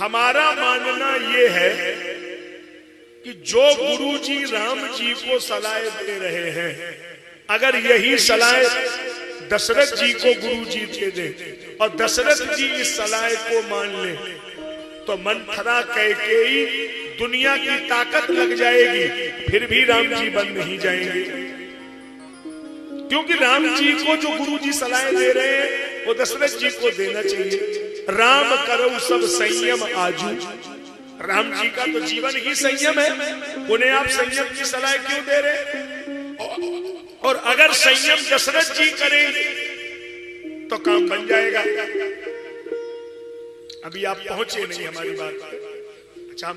हमारा मानना ये है कि जो गुरु जी राम जी को सलाह दे रहे हैं, अगर यही सलाह दशरथ जी को गुरु जी दे दे और दशरथ जी इस सलाह को मान ले, तो मंथरा कैकेयी दुनिया की ताकत लग जाएगी, फिर भी राम जी बन नहीं जाएंगे। क्योंकि राम जी को जो गुरु जी सलाह दे रहे हैं वो दशरथ जी को देना चाहिए। राम करो सब संयम आजू, राम जी का तो जीवन ही संयम है, उन्हें आप संयम की सलाह क्यों दे रहे? और अगर संयम दशरथ जी करेंगे तो काम बन जाएगा। अभी आप पहुंचे नहीं हमारी बात। अच्छा,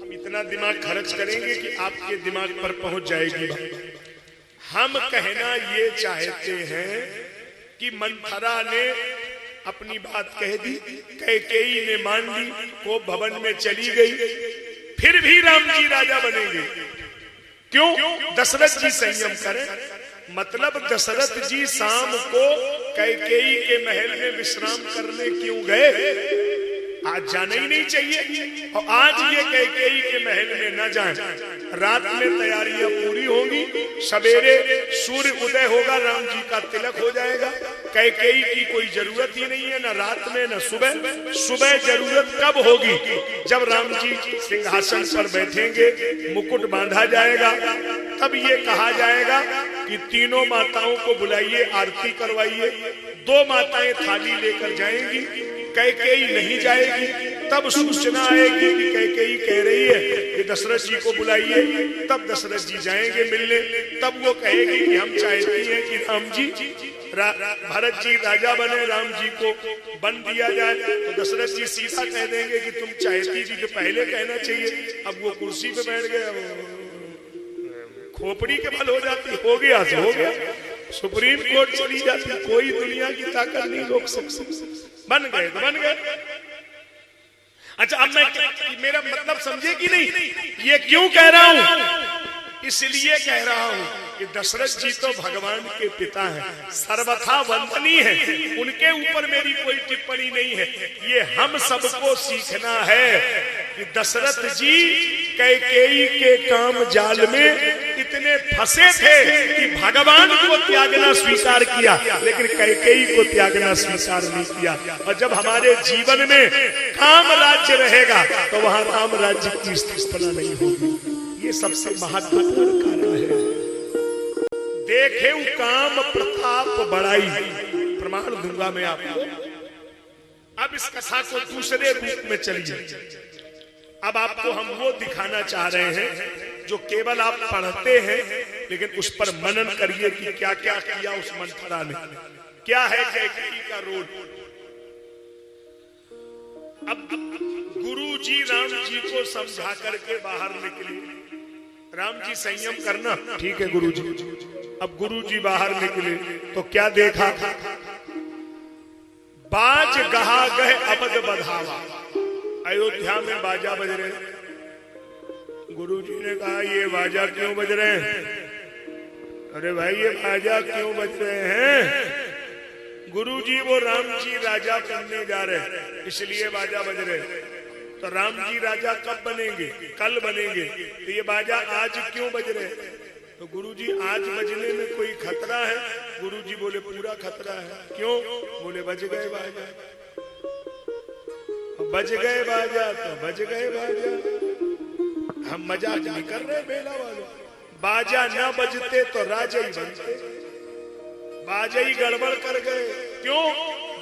हम इतना दिमाग खर्च करेंगे कि आपके दिमाग पर पहुंच जाएगी बात। हम कहना ये चाहते हैं कि मंथरा ने अपनी बात कह दी, कैकेयी ने मान ली, वो भवन में चली गई, फिर भी राम जी राजा बनेंगे। क्यों? दशरथ जी संयम करें। मतलब दशरथ जी शाम को कैकेयी के महल में विश्राम करने क्यों गए? आज जाना ही नहीं चाहिए। और आज ये कैकेयी के महल में न जाएं, रात में तैयारियां पूरी होंगी, सवेरे सूर्य उदय होगा, राम जी का तिलक हो जाएगा। कैकेयी की कोई जरूरत ही नहीं है, न रात में न सुबह। सुबह जरूरत कब होगी? जब राम जी सिंहासन पर बैठेंगे, मुकुट बांधा जाएगा, तब ये कहा जाएगा कि तीनों माताओं को बुलाइए, आरती करवाइए। 2 माताएं थाली लेकर जाएंगी, कैकेयी नहीं जाएगी। तब सूचना आएगी कि कैकेयी कह रही है कि दशरथ जी को बुलाइए, तब दशरथ जी जाएंगे मिलने। तब वो कहेगी कि हम चाहती हैं कि राम जी भरत जी राजा बने, राम जी को बन दिया जाए। तो दशरथ जी सीधा कह देंगे कि तुम चाहती थी तो पहले कहना चाहिए। अब वो कुर्सी पे बैठ गए, खोपड़ी के बल हो जाती, हो गया तो हो गया, सुप्रीम कोर्ट चली जाती, कोई दुनिया की ताकत नहीं रोक सकती। बन गए तो बन गए। अच्छा, अब मेरा मतलब समझे कि नहीं? ये क्यों कह रहा हूं? इसलिए कह रहा हूं कि दशरथ जी तो भगवान के पिता हैं, सर्वथा वंदनीय है, उनके ऊपर मेरी कोई टिप्पणी नहीं है। ये हम सबको सीखना है कि दशरथ जी कैकेयी के काम जाल में इतने फंसे थे कि भगवान को त्यागना स्वीकार किया, लेकिन कैकेयी को त्यागना स्वीकार नहीं किया। और जब हमारे जीवन में काम राज्य रहेगा तो वहां राम राज्य की स्थापना नहीं होगी। ये सबसे महत्वपूर्ण कारण है। देखे काम प्रताप बड़ाई, प्रमाण दूंगा मैं आपको। अब इस कथा को दूसरे रूप में चलिए। अब आपको हम वो दिखाना चाह रहे हैं जो केवल आप पढ़ते हैं, लेकिन उस पर मनन करिए कि क्या क्या किया उस मंथरा ने, क्या है कैकेयी का रोल। अब गुरु जी राम जी को समझा करके बाहर निकले। राम जी संयम करना, ठीक है गुरु जी। अब गुरु जी बाहर निकले तो क्या देखा? बाज गहा गए अबद बधावा। अयोध्या में बाजा बज रहे। गुरु जी ने कहा ये बाजा क्यों बज रहे हैं? अरे भाई ये बाजा क्यों बज रहे हैं? गुरु जी वो राम जी राजा बनने जा रहे हैं, इसलिए बाजा बज रहे हैं। तो राम जी राजा कब बनेंगे? कल बनेंगे। तो ये बाजा आज क्यों बज रहे हैं? तो गुरुजी आज बजने में कोई खतरा है? गुरुजी बोले पूरा खतरा है। क्यों? बोले बज गए बाजा। बज गए बाजा तो बज गए बाजा। हम मजाक नहीं कर रहे बेला वालों। बाजा न बजते तो राजा ही बनते, बाजा ही गड़बड़ कर गए। क्यों?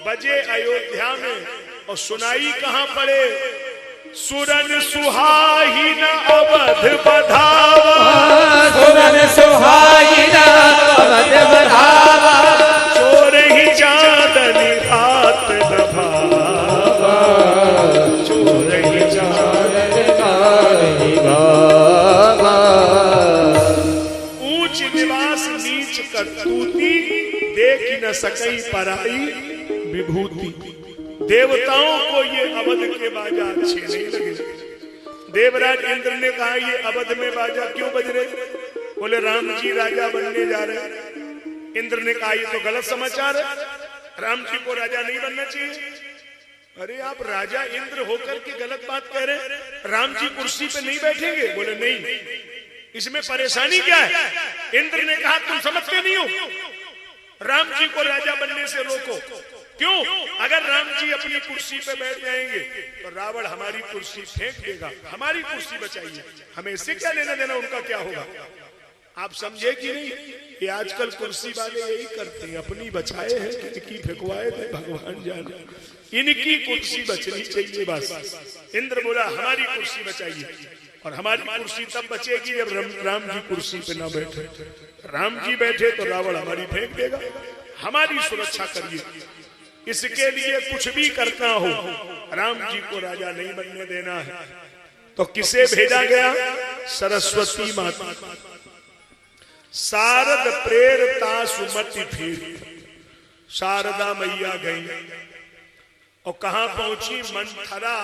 बजे अयोध्या में और सुनाई कहां पड़े? सुरन सुहाई न अवध बधावा, सुरन सुहाई न अवध बधावा, चोर ही चांदनी रात न भावा, चोर ही चांदनी भावा। ऊंच निवास नीच करतूती, देख न सकई पराई विभूति। देवताओं को ये अवध के बाजा अच्छे नहीं लगे। देवराज इंद्र ने कहा ये अवध में बाजा क्यों बज रहे? बोले राम जी राजा बनने जा रहे। इंद्र ने कहा ये तो गलत समाचार है, राम जी को राजा नहीं बनना चाहिए। अरे आप राजा इंद्र होकर के गलत बात कह रहे हैं, राम जी कुर्सी पे नहीं बैठेंगे? बोले नहीं, इसमें परेशानी क्या है? इंद्र ने कहा तुम समझते नहीं हो, राम जी को राजा बनने से रोको। क्यों? अगर राम जी अपनी कुर्सी पे बैठ जाएंगे तो रावण हमारी कुर्सी फेंक देगा, हमारी कुर्सी बचाइए, हमें इससे क्या लेना देना, उनका क्या होगा? आप समझे कि नहीं? ये आजकल कुर्सी वाले यही करते हैं, अपनी बचाए हैं, इनकी फेंकवाए थे भगवान जाने, इनकी कुर्सी बचनी चाहिए बस। इंद्र बोला हमारी कुर्सी बचाइए, और हमारी कुर्सी तब बचेगी जब राम जी कुर्सी पे ना बैठे। राम जी बैठे तो रावण हमारी फेंक देगा, हमारी सुरक्षा करिए। इसके लिए कुछ भी करना हो, राम जी को राजा नहीं बनने देना है। तो किसे भेजा गया? सरस्वती माता। शारद प्रेरता सुमति फिर, शारदा मैया गई और कहां पहुंची? मंथरा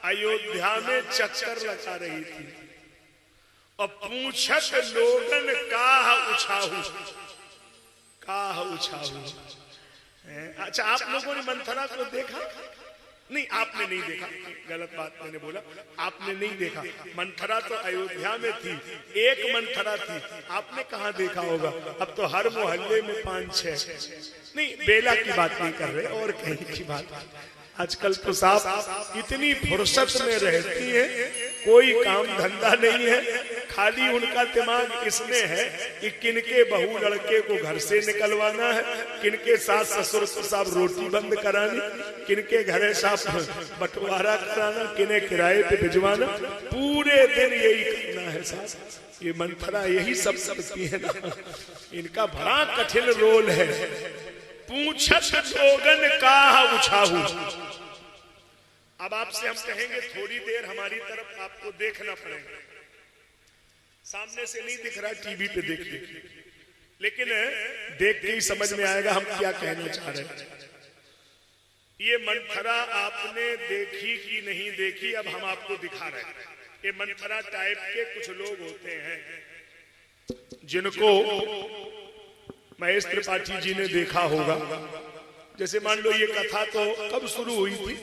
अयोध्या में चक्कर लगा रही थी और पूछत लोगन काह उछाहू, काह उछाहू। अच्छा, आप लोगों ने मंथरा को देखा? नहीं, आपने नहीं देखा, गलत बात मैंने बोला, आपने नहीं देखा। मंथरा तो अयोध्या में थी, एक मंथरा थी, आपने कहाँ देखा होगा? अब तो हर मोहल्ले में 5-6। नहीं, बेला की बात नहीं कर रहे, और कहीं की बात। आजकल तो साहब इतनी फुर्सत में रहती है, कोई काम धंधा नहीं है, खाली उनका दिमाग इसमें है कि किनके बहू लड़के को घर से निकलवाना है, किनके सास ससुर को साहब रोटी बंद करानी, किनके घरे साहब बंटवारा कराना, किन्हें किराए पे भिजवाना, पूरे दिन यही करना है साहब। ये मंथरा यही सब करती है ना, इनका बड़ा कठिन रोल है। पूछत लोगन काह उछाहू। अब आपसे हम कहेंगे थोड़ी देर हमारी तरफ आपको देखना पड़ेगा, सामने से नहीं दिख रहा, टीवी पे देखिए, लेकिन देख के ही समझ में आएगा हम क्या कहना चाह रहे हैं। ये मंथरा आपने देखी कि नहीं देखी, अब हम आपको दिखा रहे हैं। ये मंथरा टाइप के कुछ लोग होते हैं जिनको महेश त्रिपाठी जी ने देखा होगा। जैसे मान लो ये कथा तो कब शुरू हुई थी?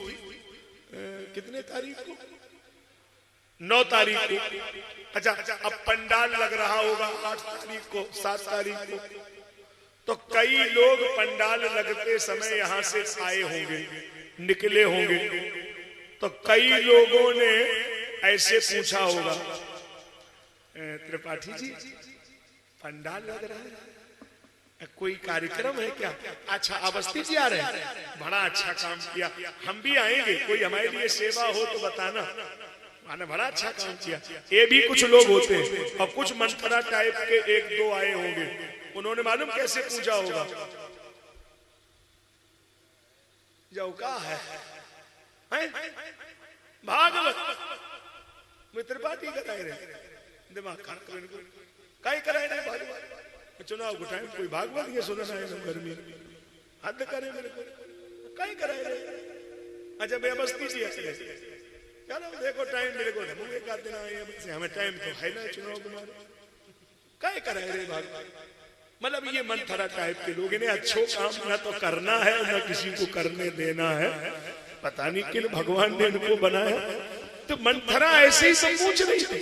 कितने तारीख को? 9 तारीख को। अच्छा, अब पंडाल लग रहा होगा 8 तारीख को, 7 तारीख को। तो कई लोग पंडाल लगते समय यहां से आए होंगे, निकले होंगे। तो कई लोगों ने ऐसे पूछा होगा, त्रिपाठी जी पंडाल लग रहा है, कोई कार्यक्रम है क्या? अच्छा, अवस्थी जी आ रहे हैं, बड़ा अच्छा काम किया, हम भी आएंगे, कोई हमारे लिए सेवा हो तो बताना, माने बड़ा अच्छा काम किया। ये भी कुछ लोग होते हैं। और कुछ मंथरा टाइप के 1-2 आए होंगे, उन्होंने मालूम कैसे पूछा होगा? जो का है भागवत त्रिपाठी कराए रहे, दिमाग कहीं कराए रहे भागवत। चुनाव को टाइम कोई भागवत ये सुनना है ना, गर्मी हद करे मेरे को, कहीं कराए रहे। अच्छा, बेबस्ती जी ऐसे चलो देखो टाइम मेरे को मुझे का देना है, हमें टाइम तो है ना चुनाव कुमार, कहीं कराए रहे भागवत। मतलब ये मंथरा टाइप के लोग, इन्हें अच्छो काम ना तो करना है ना किसी को करने देना है। पता नहीं किन भगवान ने इनको बनाया। तो मंथरा ऐसे ही सब पूछ रही थी,